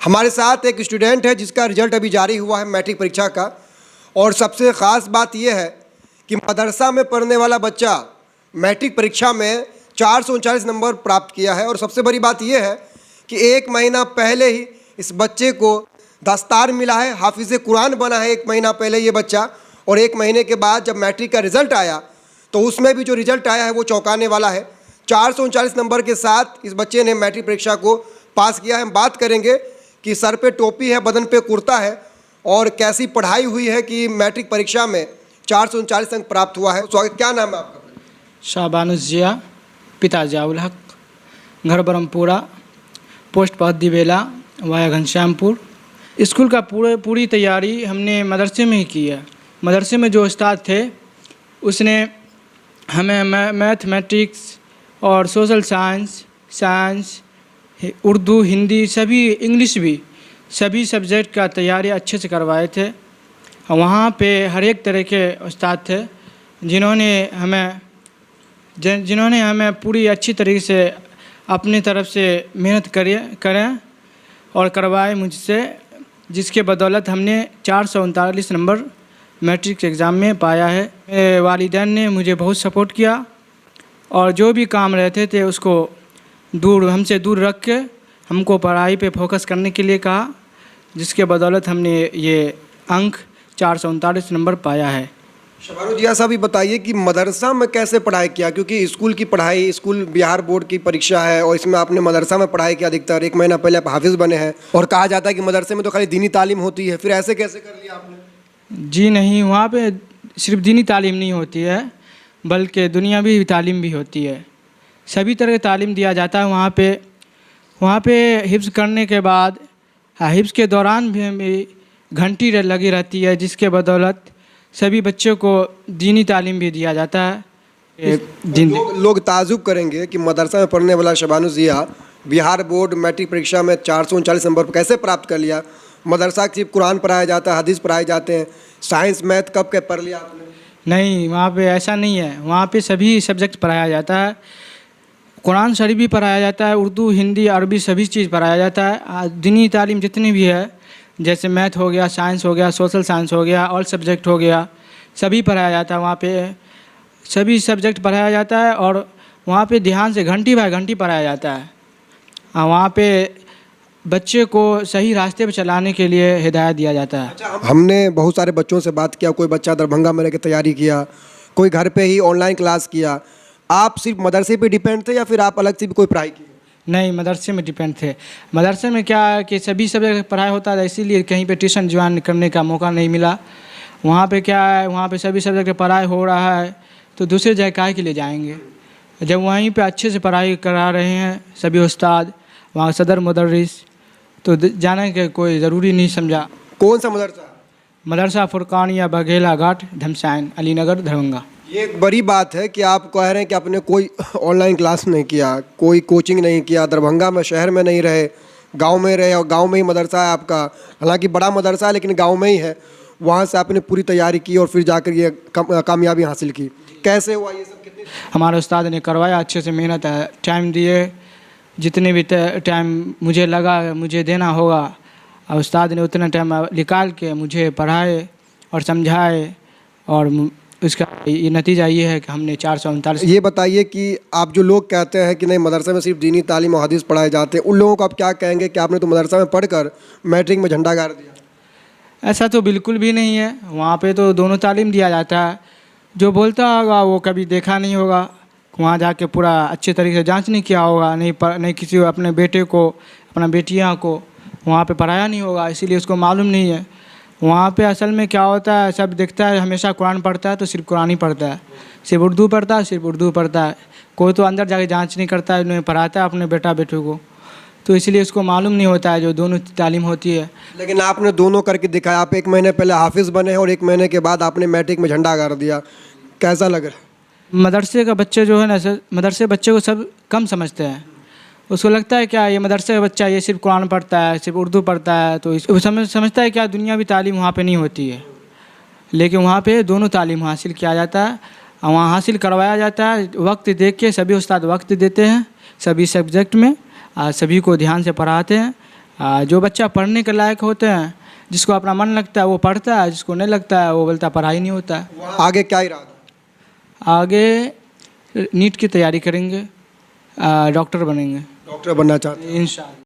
हमारे साथ एक स्टूडेंट है जिसका रिजल्ट अभी जारी हुआ है मैट्रिक परीक्षा का। और सबसे ख़ास बात यह है कि मदरसा में पढ़ने वाला बच्चा मैट्रिक परीक्षा में 439 नंबर प्राप्त किया है। और सबसे बड़ी बात यह है कि 1 महीना पहले ही इस बच्चे को दस्तार मिला है, हाफिज़ कुरान बना है 1 महीना पहले ये बच्चा। और 1 महीने के बाद जब मैट्रिक का रिज़ल्ट आया तो उसमें भी जो रिज़ल्ट आया है वो चौंकाने वाला है। 439 नंबर के साथ इस बच्चे ने मैट्रिक परीक्षा को पास किया है। हम बात करेंगे कि सर पे टोपी है, बदन पे कुर्ता है और कैसी पढ़ाई हुई है कि मैट्रिक परीक्षा में 439 अंक प्राप्त हुआ है। स्वागत, क्या नाम है आपका? शाबानुस जिया, पिता जियाउल हक, घर ब्रह्मपुरा, पोस्ट पहद्दी बेला, वाया घनश्यामपुर। स्कूल का पूरी तैयारी हमने मदरसे में ही की है। मदरसे में जो उस्ताद थे उसने हमें मैथमेटिक्स और सोशल साइंस, उर्दू, हिंदी, सभी, इंग्लिश भी, सभी सब्जेक्ट का तैयारी अच्छे से करवाए थे। वहाँ पे हर एक तरह के उस्ताद थे जिन्होंने हमें पूरी अच्छी तरीके से अपनी तरफ से मेहनत करें और करवाए मुझसे, जिसके बदौलत हमने 439 नंबर मैट्रिक एग्ज़ाम में पाया है। मेरे वालिदैन ने मुझे बहुत सपोर्ट किया और जो भी काम रहते थे उसको हमसे दूर रख के हमको पढ़ाई पे फोकस करने के लिए कहा, जिसके बदौलत हमने ये अंक 439 नंबर पाया है। शबानुस जिया साहब, ये बताइए कि मदरसा में कैसे पढ़ाई किया, क्योंकि स्कूल की पढ़ाई, स्कूल बिहार बोर्ड की परीक्षा है और इसमें आपने मदरसा में पढ़ाई किया अधिकतर। 1 महीना पहले आप हाफिज़ बने हैं और कहा जाता है कि मदरसे में तो खाली दीनी तालीम होती है, फिर ऐसे कैसे कर लिया आपने? जी नहीं, वहाँ पे सिर्फ दीनी तालीम नहीं होती है बल्कि दुनियावी तालीम भी होती है। सभी तरह की तालीम दिया जाता है वहाँ पे हिफ्ज़ करने के बाद हिफ्ज़ के दौरान भी घंटी लगी रहती है, जिसके बदौलत सभी बच्चों को दीनी तालीम भी दिया जाता है। लोग ताजुब करेंगे कि मदरसा में पढ़ने वाला शबानुस जिया बिहार बोर्ड मैट्रिक परीक्षा में 439 नंबर कैसे प्राप्त कर लिया। मदरसा सिर्फ कुरान पढ़ाया जाता है, हदीस पढ़ाए जाते हैं, साइंस मैथ कब के पढ़ लिया आपने? नहीं, वहाँ पे ऐसा नहीं है। वहाँ पे सभी सब्जेक्ट पढ़ाया जाता है। कुरान शरीफ भी पढ़ाया जाता है, उर्दू, हिंदी, अरबी सभी चीज़ पढ़ाया जाता है। दीनी तालीम जितनी भी है, जैसे मैथ हो गया, साइंस हो गया, सोशल साइंस हो गया, ऑल सब्जेक्ट हो गया, सभी पढ़ाया जाता है। वहाँ पे सभी सब्जेक्ट पढ़ाया जाता है और वहाँ पे ध्यान से घंटी बाय घंटी पढ़ाया जाता है। वहाँ पे बच्चे को सही रास्ते पे चलाने के लिए हिदायत दिया जाता है। अच्छा, हमने बहुत सारे बच्चों से बात किया। कोई बच्चा दरभंगा में रह के तैयारी किया, कोई घर पे ही ऑनलाइन क्लास किया। आप सिर्फ मदरसे पे डिपेंड थे या फिर आप अलग से भी कोई पढ़ाई की? नहीं, मदरसे में डिपेंड थे। मदरसे में क्या है कि सभी सब्जेक्ट पढ़ाई होता था, इसीलिए कहीं पे ट्यूशन ज्वाइन करने का मौका नहीं मिला। वहाँ पे क्या है, वहाँ पे सभी सब्जेक्ट पढ़ाई हो रहा है तो दूसरे जगह काहे के लिए जाएंगे, जब वहीं पे अच्छे से पढ़ाई करा रहे हैं सभी उस्ताद, वहाँ सदर मुदर्रिस, तो जाने के कोई ज़रूरी नहीं समझा। कौन सा मदरसा? मदरसा फुरकानिया बघेला घाट, धमसाइन, अलीनगर, दरभंगा। ये एक बड़ी बात है कि आप कह रहे हैं कि आपने कोई ऑनलाइन क्लास नहीं किया, कोई कोचिंग नहीं किया, दरभंगा में शहर में नहीं रहे, गांव में रहे और गांव में ही मदरसा है आपका। हालांकि बड़ा मदरसा है लेकिन गांव में ही है। वहां से आपने पूरी तैयारी की और फिर जाकर ये कामयाबी हासिल की। कैसे हुआ ये सब? कितने हमारे उस्ताद ने करवाया, अच्छे से मेहनत है, टाइम दिए, जितने भी टाइम मुझे लगा मुझे देना होगा, उस्ताद ने उतना टाइम निकाल के मुझे पढ़ाए और समझाए और उसका ये नतीजा ये है कि हमने 439। ये बताइए कि आप जो लोग कहते हैं कि नहीं मदरसे में सिर्फ दीनी तालीम और हदीस पढ़ाए जाते हैं, उन लोगों को आप क्या कहेंगे कि आपने तो मदरसा में पढ़कर मैट्रिक में झंडा गाड़ दिया? ऐसा तो बिल्कुल भी नहीं है। वहाँ पे तो दोनों तालीम दिया जाता है। जो बोलता होगा वो कभी देखा नहीं होगा, वहाँ जाके पूरा अच्छे तरीके से जांच नहीं किया होगा, नहीं किसी अपने बेटे को, अपना बेटियाँ को वहाँ पे पढ़ाया नहीं होगा, इसीलिए उसको मालूम नहीं है। वहाँ पे असल में क्या होता है, सब देखता है हमेशा कुरान पढ़ता है तो सिर्फ कुरान ही पढ़ता है, सिर्फ उर्दू पढ़ता है सिर्फ उर्दू पढ़ता है। कोई तो अंदर जाके जांच नहीं करता है, उन्हें पढ़ाता है अपने बेटा बेटे को, तो इसलिए उसको मालूम नहीं होता है जो दोनों तालीम होती है। लेकिन आपने दोनों करके दिखाया। आप 1 महीने पहले हाफिज़ बने हैं और 1 महीने के बाद आपने मैट्रिक में झंडा गाड़ दिया। कैसा लग रहा है? मदरसे का बच्चे जो है ना सर, मदरसे बच्चे को सब कम समझते हैं। उसको लगता है क्या ये मदरसे का बच्चा ये सिर्फ कुरान पढ़ता है, सिर्फ उर्दू पढ़ता है, तो वो समझता है क्या दुनियावी तालीम वहाँ पे नहीं होती है। लेकिन वहाँ पे दोनों तालीम हासिल किया जाता है, वहाँ हासिल करवाया जाता है। वक्त देख के सभी उस्ताद वक्त देते हैं सभी सब्जेक्ट में, सभी को ध्यान से पढ़ाते हैं जो बच्चा पढ़ने के लायक होते हैं, जिसको अपना मन लगता है वो पढ़ता है, जिसको नहीं लगता है वो बोलता पढ़ाई नहीं होता है। आगे क्या इरादा? आगे नीट की तैयारी करेंगे, डॉक्टर बनेंगे। डॉक्टर बनना चाहते हैं? इंशाअल्लाह।